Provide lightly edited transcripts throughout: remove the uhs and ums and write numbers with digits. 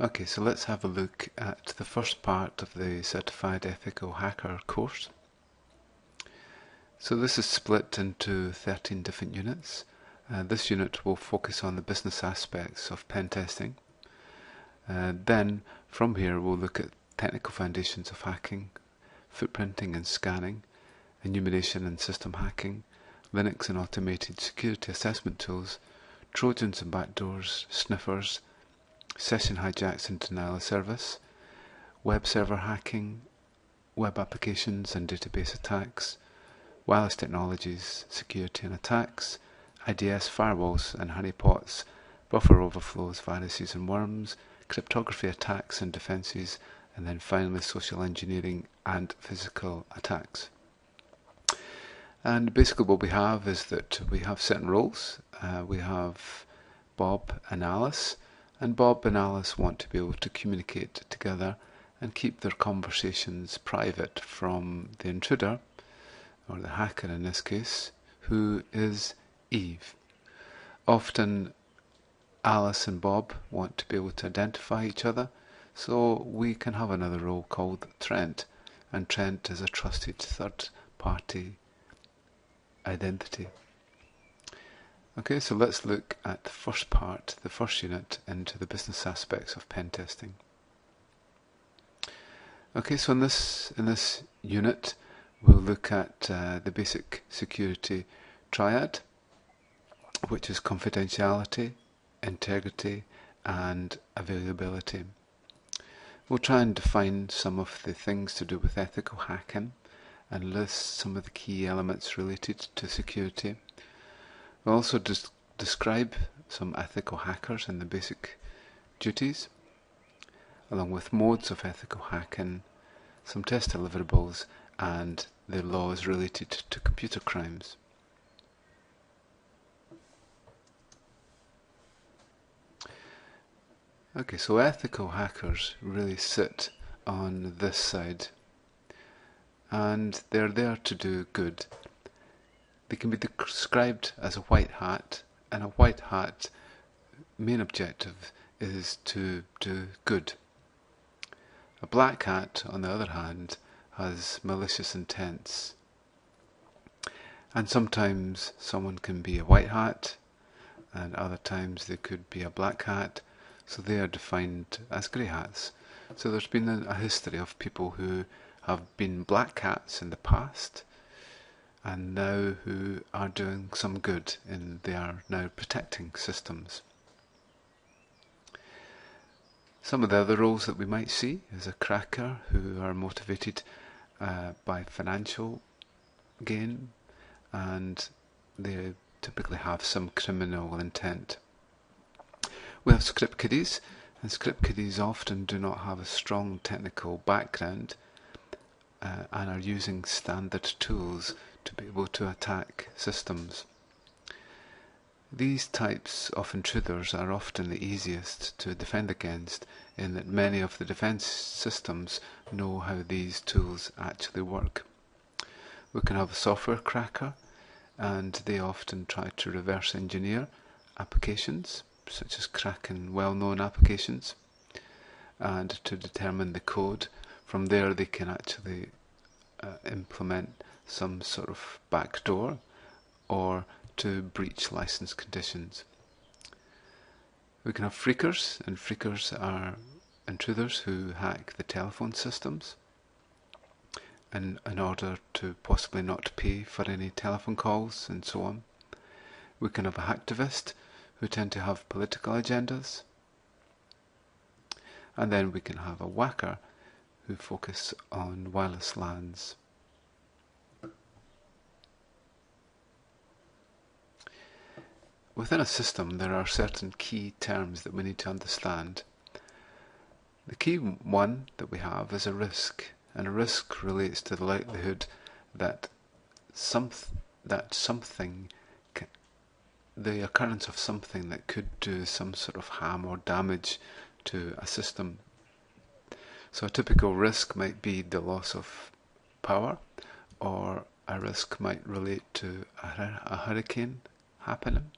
Okay, so let's have a look at the first part of the Certified Ethical Hacker course. So this is split into 13 different units. This unit will focus on the business aspects of pen testing. Then from here we'll look at technical foundations of hacking, footprinting and scanning, enumeration and system hacking, Linux and automated security assessment tools, Trojans and backdoors, sniffers, session hijacks and denial of service, web server hacking, web applications and database attacks, wireless technologies, security and attacks, IDS firewalls and honeypots, buffer overflows, viruses and worms, cryptography attacks and defenses, and then finally social engineering and physical attacks. And basically what we have is that we have certain roles. We have Bob and Alice, and Bob and Alice want to be able to communicate together and keep their conversations private from the intruder, or the hacker in this case, who is Eve. Often Alice and Bob want to be able to identify each other, so we can have another role called Trent, and Trent is a trusted third party identity. Okay, so let's look at the first part, the first unit, into the business aspects of pen testing. Okay, so in this unit we'll look at the basic security triad, which is confidentiality, integrity and availability. We'll try and define some of the things to do with ethical hacking and list some of the key elements related to security. We'll also describe some ethical hackers and the basic duties, along with modes of ethical hacking, some test deliverables, and the laws related to computer crimes. Okay, so ethical hackers really sit on this side, and they're there to do good. They can be described as a white hat, and a white hat main objective is to do good. A black hat, on the other hand, has malicious intents. And sometimes someone can be a white hat, and other times they could be a black hat, so they are defined as grey hats. So there's been a history of people who have been black hats in the past, and now who are doing some good, and they are now protecting systems. Some of the other roles that we might see is a cracker, who are motivated by financial gain, and they typically have some criminal intent. We have script kiddies, and script kiddies often do not have a strong technical background and are using standard tools to be able to attack systems. These types of intruders are often the easiest to defend against, in that many of the defense systems know how these tools actually work. We can have a software cracker, and they often try to reverse engineer applications, such as cracking well-known applications, and to determine the code. From there they can actually implement some sort of backdoor or to breach license conditions. We can have phreakers, and phreakers are intruders who hack the telephone systems in order to possibly not pay for any telephone calls and so on. We can have a hacktivist, who tend to have political agendas. And then we can have a whacker, who focus on wireless LANs. Within a system there are certain key terms that we need to understand. The key one that we have is a risk, and a risk relates to the likelihood that the occurrence of something that could do some sort of harm or damage to a system. So a typical risk might be the loss of power, or a risk might relate to a hurricane happening.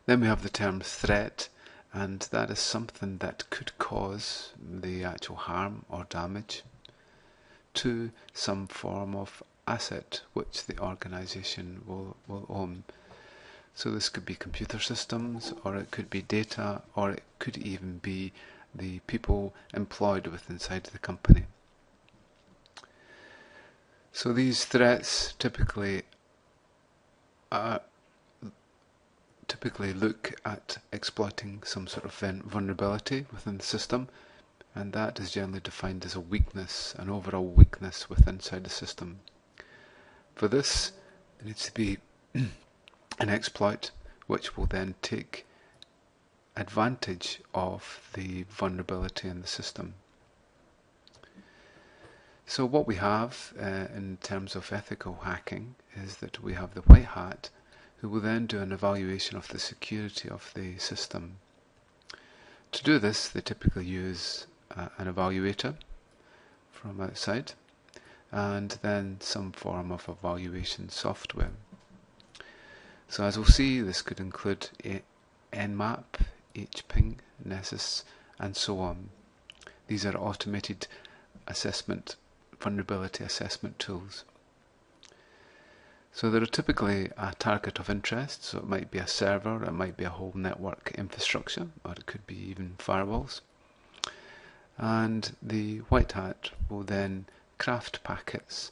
Then we have the term threat, and that is something that could cause the actual harm or damage to some form of asset which the organisation will own. So this could be computer systems, or it could be data, or it could even be the people employed within inside the company. So these threats typically look at exploiting some sort of vulnerability within the system, and that is generally defined as a weakness, an overall weakness within inside the system. For this, there needs to be an exploit which will then take advantage of the vulnerability in the system. So what we have in terms of ethical hacking is that we have the white hat who will then do an evaluation of the security of the system. To do this, they typically use an evaluator from outside and then some form of evaluation software. So as we'll see, this could include Nmap, hping, Nessus, and so on. These are automated vulnerability assessment tools. So they're typically a target of interest, so it might be a server, it might be a whole network infrastructure, or it could be even firewalls. And the white hat will then craft packets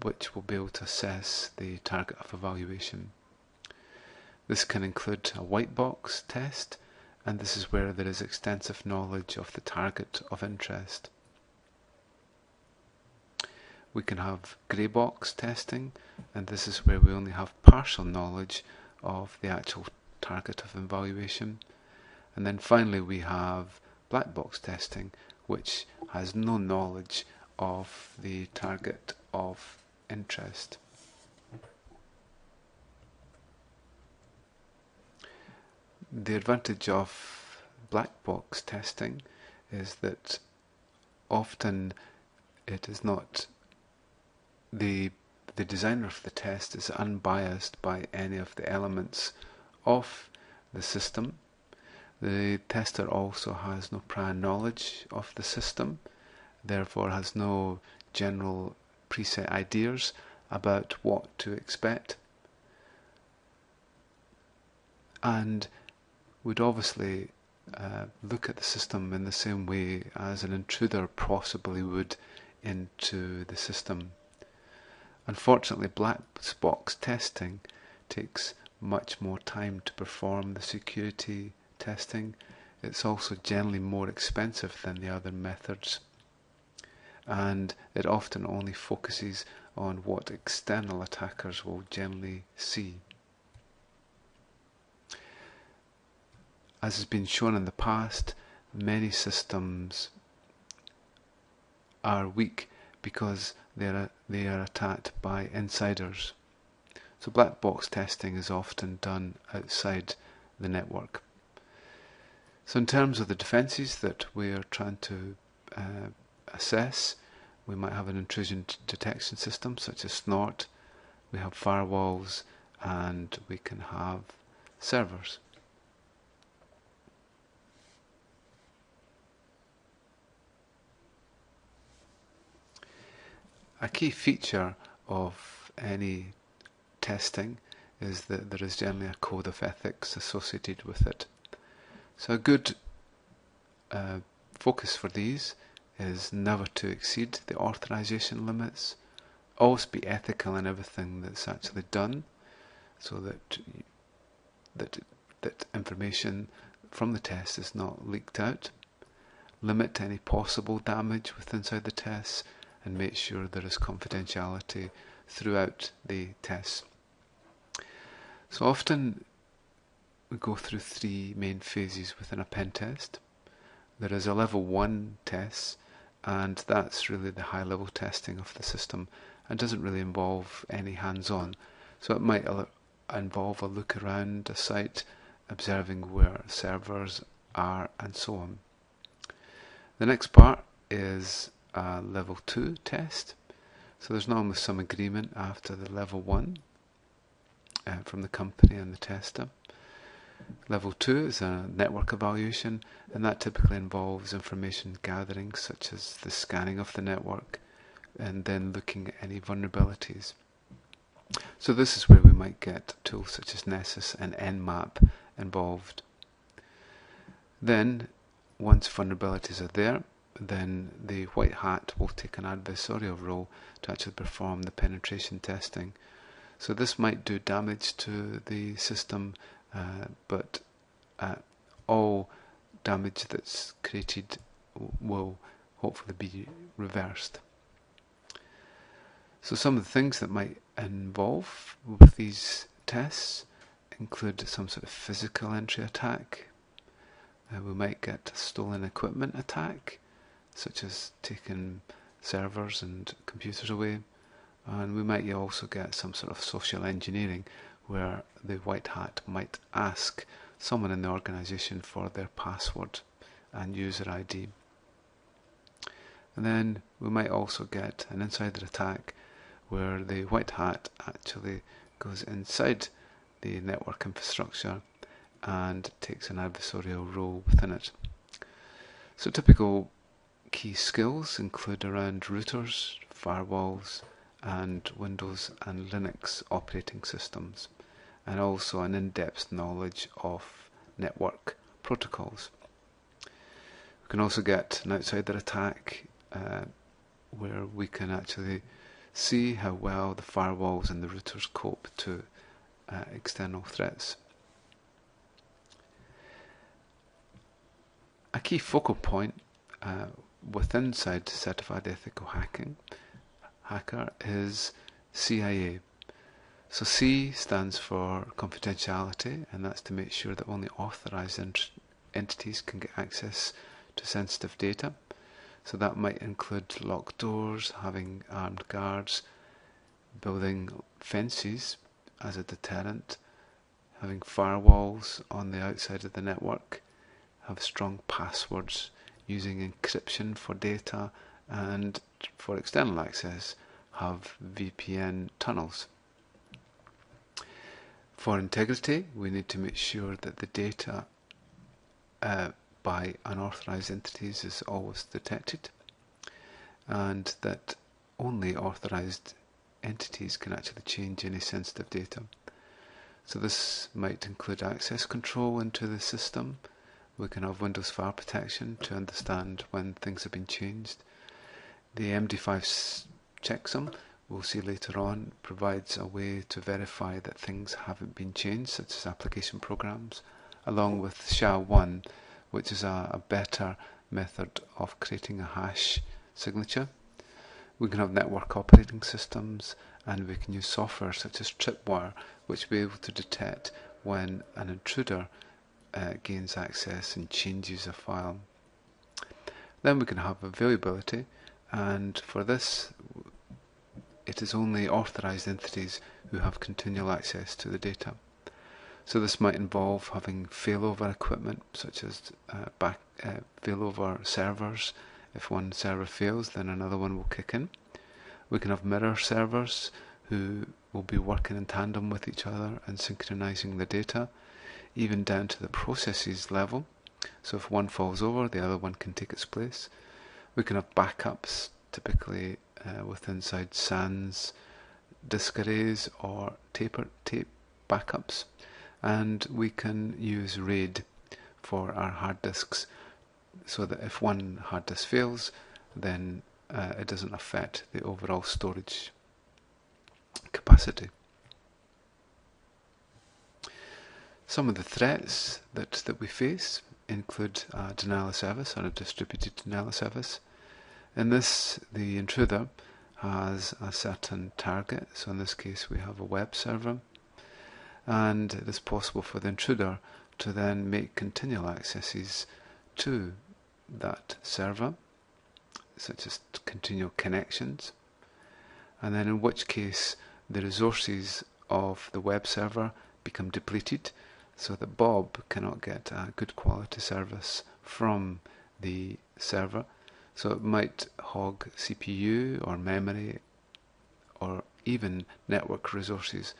which will be able to assess the target of evaluation. This can include a white box test, and this is where there is extensive knowledge of the target of interest. We can have grey box testing, and this is where we only have partial knowledge of the actual target of evaluation. And then finally we have black box testing, which has no knowledge of the target of interest. The advantage of black box testing is that often it is not the designer of the test is unbiased by any of the elements of the system. The tester also has no prior knowledge of the system, therefore has no general preset ideas about what to expect, and would obviously look at the system in the same way as an intruder possibly would into the system. Unfortunately, black box testing takes much more time to perform the security testing. It's also generally more expensive than the other methods, and it often only focuses on what external attackers will generally see. As has been shown in the past, many systems are weak because they are attacked by insiders. So black box testing is often done outside the network. So in terms of the defences that we are trying to assess, we might have an intrusion detection system such as Snort, we have firewalls, and we can have servers. A key feature of any testing is that there is generally a code of ethics associated with it. So a good focus for these is never to exceed the authorization limits, always be ethical in everything that's actually done, so that information from the test is not leaked out, limit any possible damage within inside the tests, and make sure there is confidentiality throughout the tests. So often we go through three main phases within a pen test. There is a level 1 test, and that's really the high level testing of the system and doesn't really involve any hands-on. So it might involve a look around a site, observing where servers are and so on. The next part is a level 2 test. So there's normally some agreement after the level 1 from the company and the tester. Level 2 is a network evaluation, and that typically involves information gathering such as the scanning of the network and then looking at any vulnerabilities. So this is where we might get tools such as Nessus and Nmap involved. Then, once vulnerabilities are there, then the white hat will take an adversarial role to actually perform the penetration testing. So this might do damage to the system, but all damage that's created will hopefully be reversed. So some of the things that might involve with these tests include some sort of physical entry attack. We might get a stolen equipment attack, such as taking servers and computers away. And we might also get some sort of social engineering where the white hat might ask someone in the organization for their password and user ID. And then we might also get an insider attack where the white hat actually goes inside the network infrastructure and takes an adversarial role within it. So typical key skills include around routers, firewalls, and Windows and Linux operating systems, and also an in-depth knowledge of network protocols. We can also get an outsider attack where we can actually see how well the firewalls and the routers cope to external threats. A key focal point within Certified Ethical Hacker is CIA. So C stands for confidentiality, and that's to make sure that only authorized entities can get access to sensitive data. So that might include locked doors, having armed guards, building fences as a deterrent, having firewalls on the outside of the network, have strong passwords, using encryption for data, and for external access have VPN tunnels. For integrity, we need to make sure that the data by unauthorized entities is always detected, and that only authorized entities can actually change any sensitive data. So this might include access control into the system. We can have Windows File Protection to understand when things have been changed. The MD5 checksum, we'll see later on, provides a way to verify that things haven't been changed, such as application programs, along with SHA-1, which is a better method of creating a hash signature. We can have network operating systems, and we can use software such as Tripwire, which will be able to detect when an intruder gains access and changes a file. Then we can have availability, and for this it is only authorized entities who have continual access to the data. So this might involve having failover equipment, such as failover servers. If one server fails, then another one will kick in. We can have mirror servers who will be working in tandem with each other and synchronizing the data, even down to the processes level. So if one falls over, the other one can take its place. We can have backups, typically with inside SANs, disk arrays, or tape backups. And we can use RAID for our hard disks, so that if one hard disk fails, then it doesn't affect the overall storage capacity. Some of the threats that we face include denial of service, or a distributed denial of service. In this, the intruder has a certain target, so in this case we have a web server, and it is possible for the intruder to then make continual accesses to that server, such as continual connections, and then in which case the resources of the web server become depleted, so that Bob cannot get a good quality service from the server. So it might hog CPU or memory or even network resources.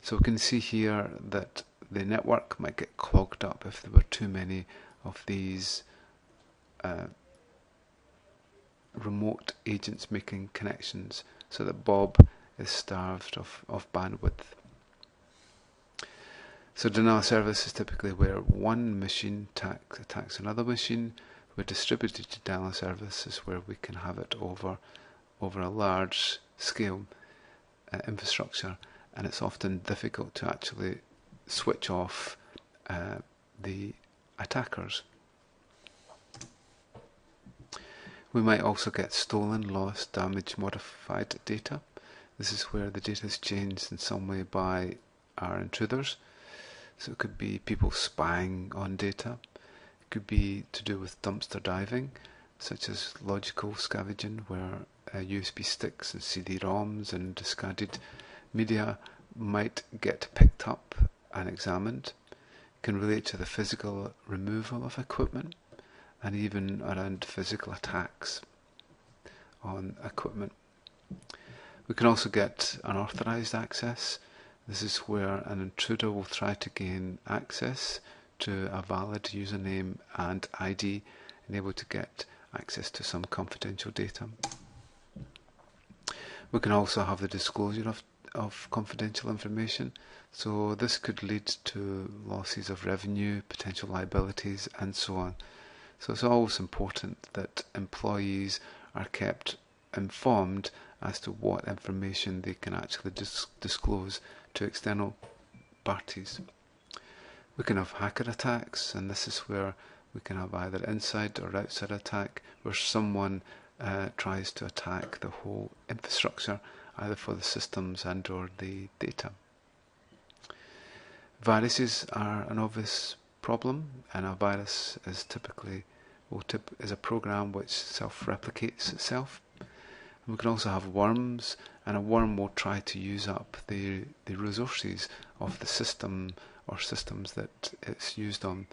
So we can see here that the network might get clogged up if there were too many of these remote agents making connections, so that Bob is starved of bandwidth. So denial of service is typically where one machine attacks another machine, where distributed denial of service is where we can have it over a large scale infrastructure, and it's often difficult to actually switch off the attackers. We might also get stolen, lost, damaged, modified data. This is where the data is changed in some way by our intruders. So it could be people spying on data. It could be to do with dumpster diving, such as logical scavenging, where USB sticks and CD-ROMs and discarded media might get picked up and examined. It can relate to the physical removal of equipment, and even around physical attacks on equipment. We can also get unauthorized access. This is where an intruder will try to gain access to a valid username and ID and able to get access to some confidential data. We can also have the disclosure of confidential information. So this could lead to losses of revenue, potential liabilities, and so on. So it's always important that employees are kept informed as to what information they can actually disclose to external parties. We can have hacker attacks, and this is where we can have either inside or outside attack, where someone tries to attack the whole infrastructure, either for the systems and or the data. Viruses are an obvious problem, and a virus is typically is a program which self-replicates itself. And we can also have worms, and a worm will try to use up the resources of the system or systems that it's used on.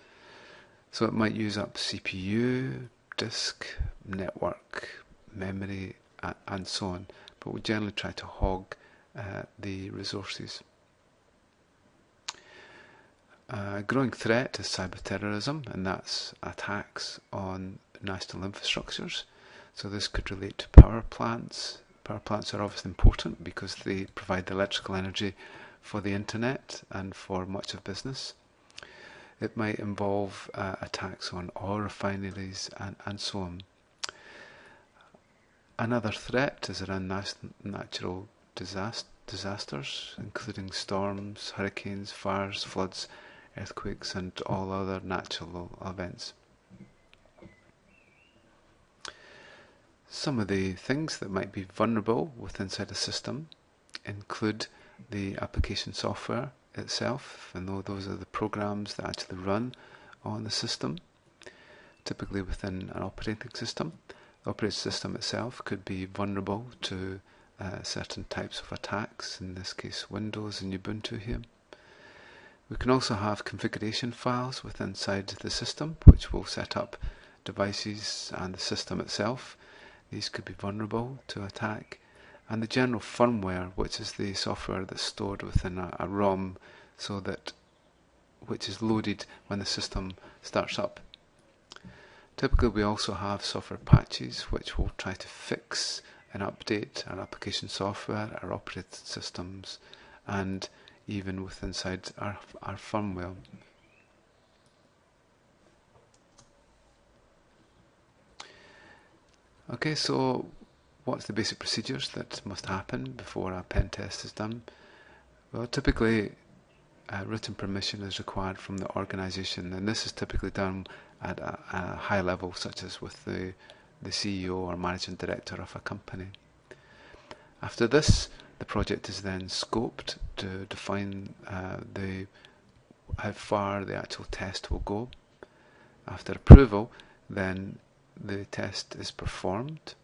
So it might use up CPU, disk, network, memory, and so on, but we generally try to hog the resources. A growing threat is cyber-terrorism, and that's attacks on national infrastructures. So this could relate to power plants. Power plants are obviously important because they provide the electrical energy for the internet and for much of business. It might involve attacks on oil refineries and so on. Another threat is around natural disasters, including storms, hurricanes, fires, floods, earthquakes, and all other natural events. Some of the things that might be vulnerable inside a system include the application software itself, and those are the programs that actually run on the system, typically within an operating system. The operating system itself could be vulnerable to certain types of attacks, in this case Windows and Ubuntu here. We can also have configuration files inside the system which will set up devices and the system itself. These could be vulnerable to attack. And the general firmware, which is the software that's stored within a ROM, which is loaded when the system starts up. Typically we also have software patches which will try to fix and update our application software, our operating systems, and even inside our firmware. Okay, so what's the basic procedures that must happen before a pen test is done? Well, typically written permission is required from the organisation, and this is typically done at a high level, such as with the CEO or managing director of a company. After this, the project is then scoped to define how far the actual test will go. After approval, then the test is performed,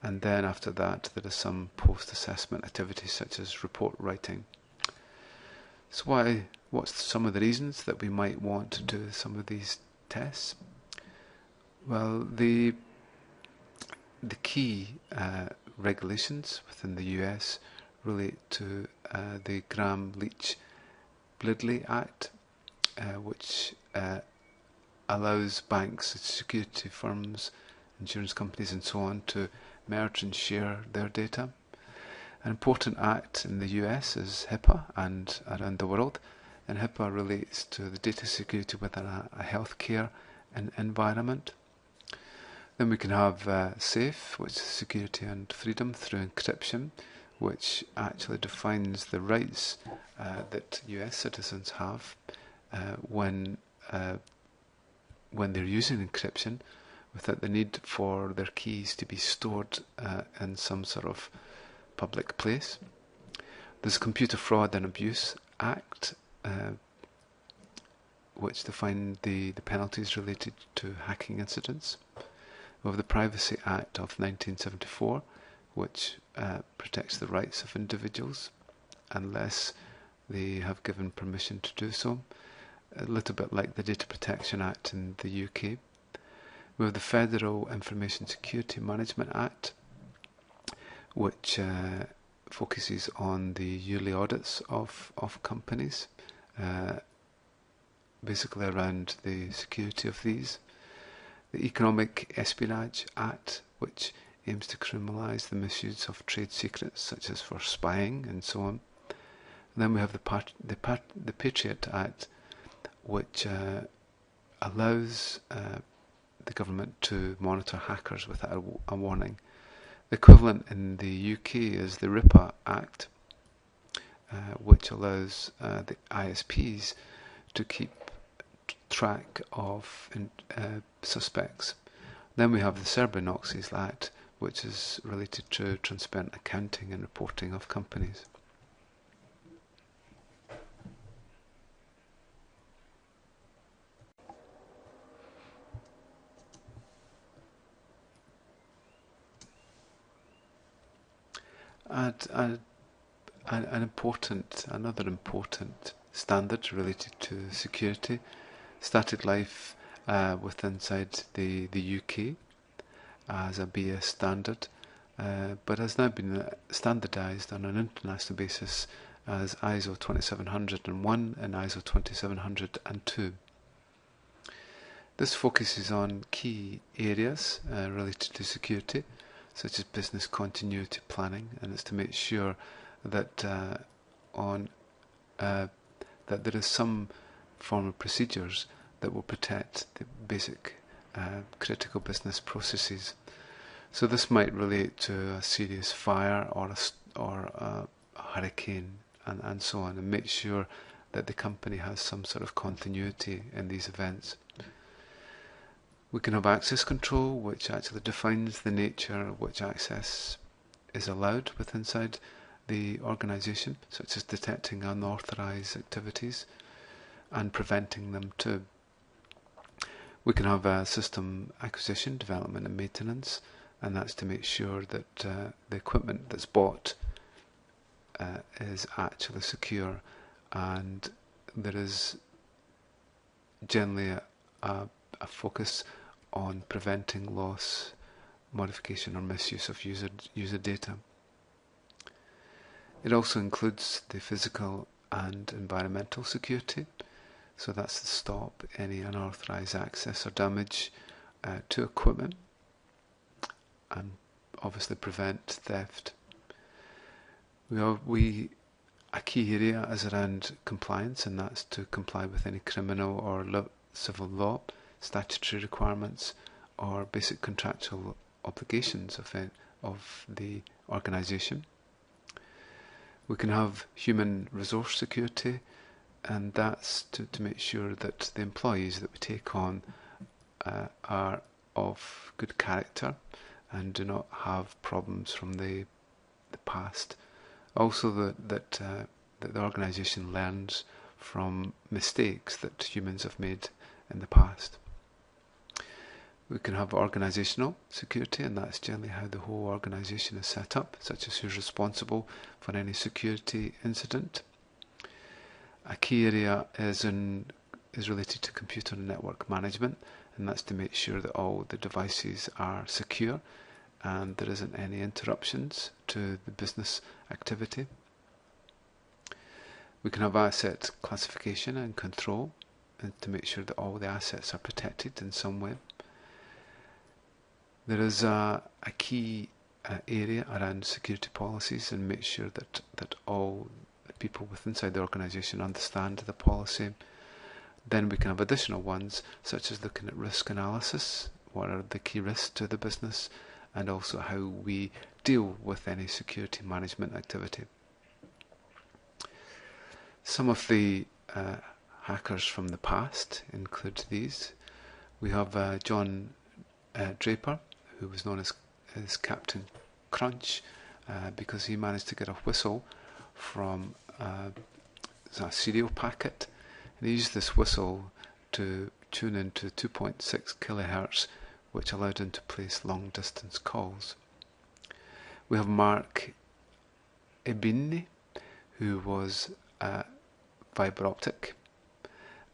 and then after that there is some post-assessment activities such as report writing. So what's some of the reasons that we might want to do some of these tests? Well, the key regulations within the US relate to the Gramm-Leach Blidley Act, which allows banks, security firms, insurance companies and so on to merge and share their data. An important act in the US is HIPAA and around the world, and HIPAA relates to the data security within a healthcare environment. Then we can have CeH, which is security and freedom through encryption, which actually defines the rights that US citizens have when they're using encryption, without the need for their keys to be stored in some sort of public place. There's Computer Fraud and Abuse Act, which define the penalties related to hacking incidents. We have the Privacy Act of 1974, which protects the rights of individuals unless they have given permission to do so, a little bit like the Data Protection Act in the UK. We have the Federal Information Security Management Act, which focuses on the yearly audits of companies, basically around the security of these. The Economic Espionage Act, which aims to criminalise the misuse of trade secrets, such as for spying and so on. And then we have the Patriot Act, which allows the government to monitor hackers without a warning. The equivalent in the UK is the RIPA Act, which allows the ISPs to keep track of suspects. Then we have the Sarbanes-Oxley Act, which is related to transparent accounting and reporting of companies. Another important standard related to security started life with inside the UK as a BS standard, but has now been standardised on an international basis as ISO 27001 and ISO 27002. This focuses on key areas related to security, such as business continuity planning, and it's to make sure that that there is some form of procedures that will protect the basic critical business processes. So this might relate to a serious fire or a hurricane and so on, and make sure that the company has some sort of continuity in these events. We can have access control, which actually defines the nature of which access is allowed within inside the organisation, such as detecting unauthorised activities and preventing them too. We can have system acquisition, development and maintenance, and that's to make sure that the equipment that's bought is actually secure, and there is generally a focus on preventing loss, modification or misuse of user data. It also includes the physical and environmental security, so that's to stop any unauthorised access or damage to equipment and obviously prevent theft. A key area is around compliance, and that's to comply with any criminal or civil law, statutory requirements or basic contractual obligations of the organisation. We can have human resource security, and that's to make sure that the employees that we take on are of good character and do not have problems from the past. Also that the organisation learns from mistakes that humans have made in the past. We can have organisational security, and that's generally how the whole organisation is set up, such as who's responsible for any security incident. A key area is related to computer and network management, and that's to make sure that all the devices are secure and there isn't any interruptions to the business activity. We can have asset classification and control, and to make sure that all the assets are protected in some way. There is a key area around security policies, and make sure that all the people inside the organisation understand the policy. Then we can have additional ones, such as looking at risk analysis. What are the key risks to the business, and also how we deal with any security management activity. Some of the hackers from the past include these. We have John Draper, who was known as Captain Crunch, because he managed to get a whistle from a serial packet, and he used this whistle to tune into 2.6 kilohertz, which allowed him to place long distance calls. We have Mark Ebini, who was fibre optic,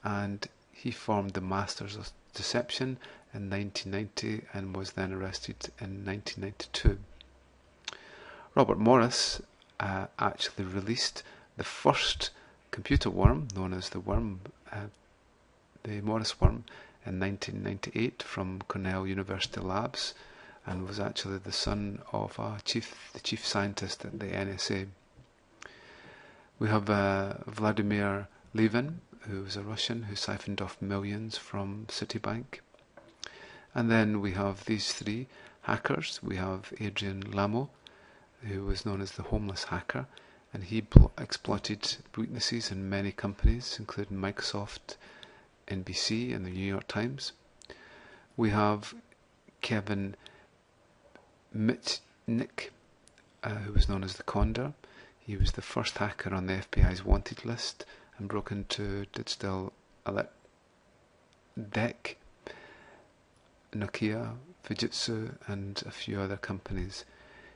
and he formed the Masters of Deception in 1990 and was then arrested in 1992. Robert Morris actually released the first computer worm, known as the Morris worm, in 1998 from Cornell University Labs, and was actually the son of the chief scientist at the NSA. We have Vladimir Levin, who was a Russian who siphoned off millions from Citibank. And then we have these three hackers. We have Adrian Lamo, who was known as the homeless hacker, and he exploited weaknesses in many companies, including Microsoft, NBC, and the New York Times. We have Kevin Mitnick, who was known as the Condor. He was the first hacker on the FBI's wanted list and broke into Digital DEC, Nokia, Fujitsu, and a few other companies.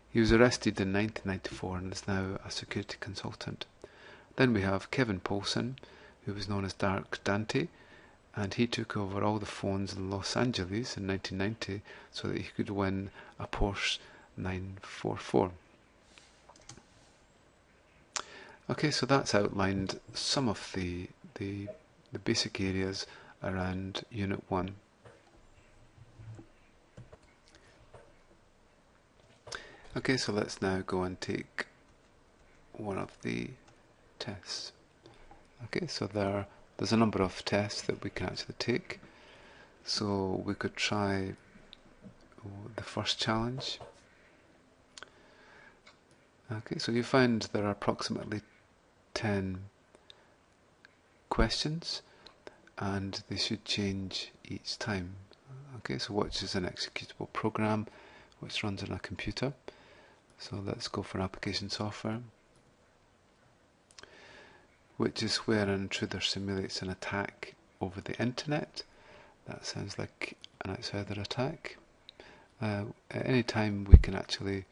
He was arrested in 1994 and is now a security consultant. Then we have Kevin Poulsen, who was known as Dark Dante, and he took over all the phones in Los Angeles in 1990 so that he could win a Porsche 944. Okay, so that's outlined some of the basic areas around Unit 1. Okay, so let's now go and take one of the tests. Okay, so there's a number of tests that we can actually take. So we could try the first challenge. Okay, so you find there are approximately 10 questions, and they should change each time. Okay, so which is an executable program which runs on a computer. So let's go for application software. Which is where an intruder simulates an attack over the internet. That sounds like an outsider attack. At any time we can actually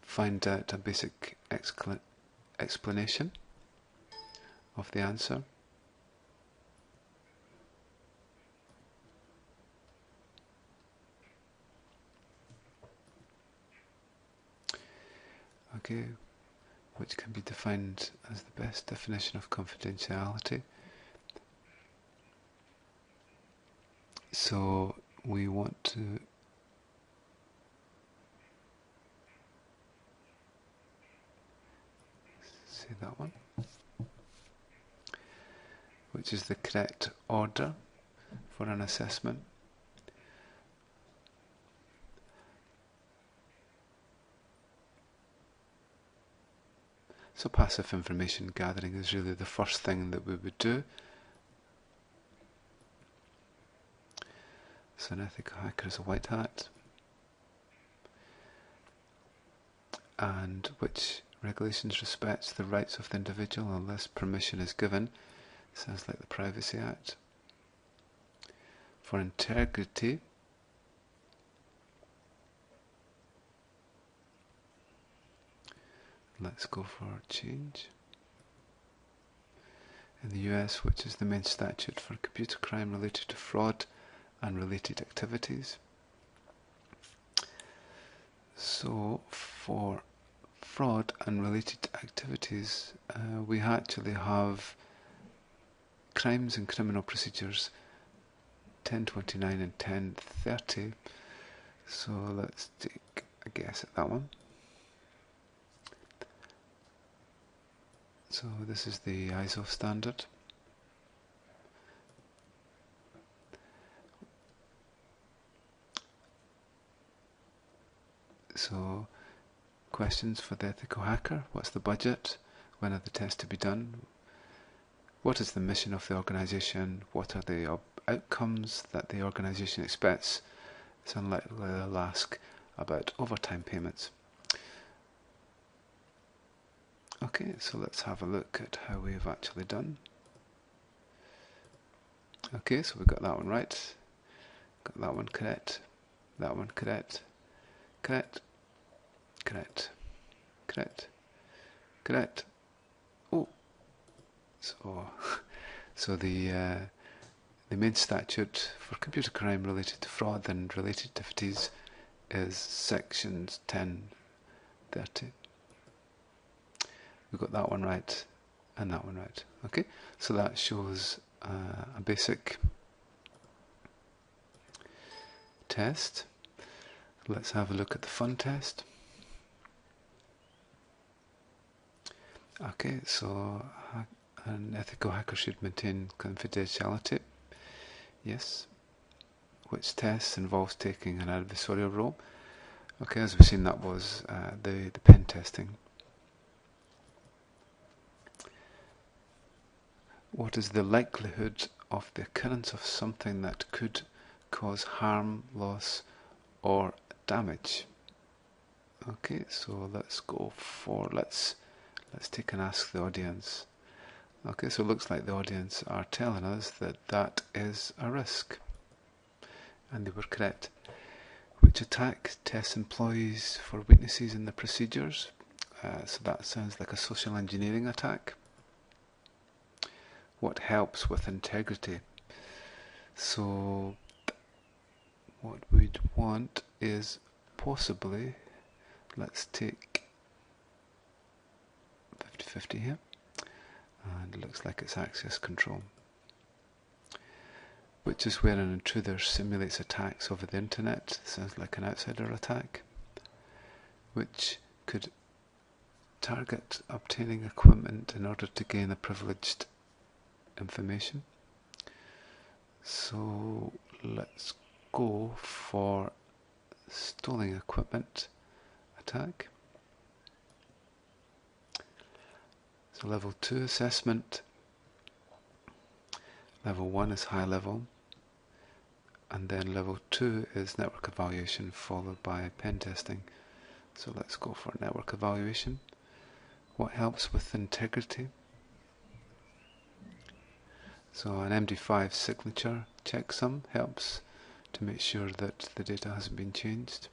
find out a basic explanation of the answer. Okay, which can be defined as the best definition of confidentiality. So we want to say that one, which is the correct order for an assessment. So passive information gathering is really the first thing that we would do. So an ethical hacker is a white hat. And which regulations respects the rights of the individual unless permission is given. Sounds like the Privacy Act. For integrity, let's go for change. In the US, which is the main statute for computer crime related to fraud and related activities. So for fraud and related activities, we actually have crimes and criminal procedures 1029 and 1030. So let's take a guess at that one. So this is the ISO standard. So questions for the ethical hacker: what's the budget? When are the tests to be done? What is the mission of the organisation? What are the outcomes that the organisation expects? It's unlikely they'll ask about overtime payments. Okay, so let's have a look at how we've actually done. Okay, so we got that one right, got that one correct, that one correct, correct, correct, correct, correct. Oh, so the main statute for computer crime related to fraud and related activities is sections 1030. We got that one right and that one right. Okay, so that shows a basic test. Let's have a look at the fun test. Okay, so an ethical hacker should maintain confidentiality. Yes. Which test involves taking an adversarial role? Okay, as we've seen, that was the pen testing. What is the likelihood of the occurrence of something that could cause harm, loss, or damage? Okay, so let's go for let's take and ask the audience. Okay, so it looks like the audience are telling us that that is a risk, and they were correct. Which attack tests employees for weaknesses in the procedures? So that sounds like a social engineering attack. What helps with integrity? So what we'd want is possibly, let's take 50-50 here, and it looks like it's access control, which is where an intruder simulates attacks over the internet. Sounds like an outsider attack, which could target obtaining equipment in order to gain a privileged information. So let's go for stealing equipment attack. So level 2 assessment, level 1 is high level, and then level 2 is network evaluation followed by pen testing. So let's go for network evaluation. What helps with integrity? So an MD5 signature checksum helps to make sure that the data hasn't been changed,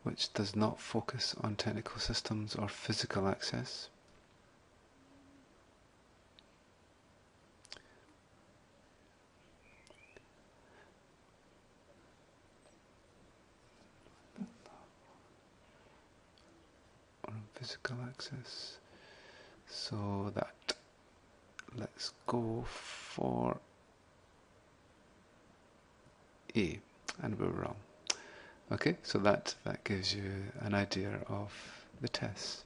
which does not focus on technical systems or physical access. Or on physical access. So that, let's go for A, and we're wrong. Okay, so that gives you an idea of the tests.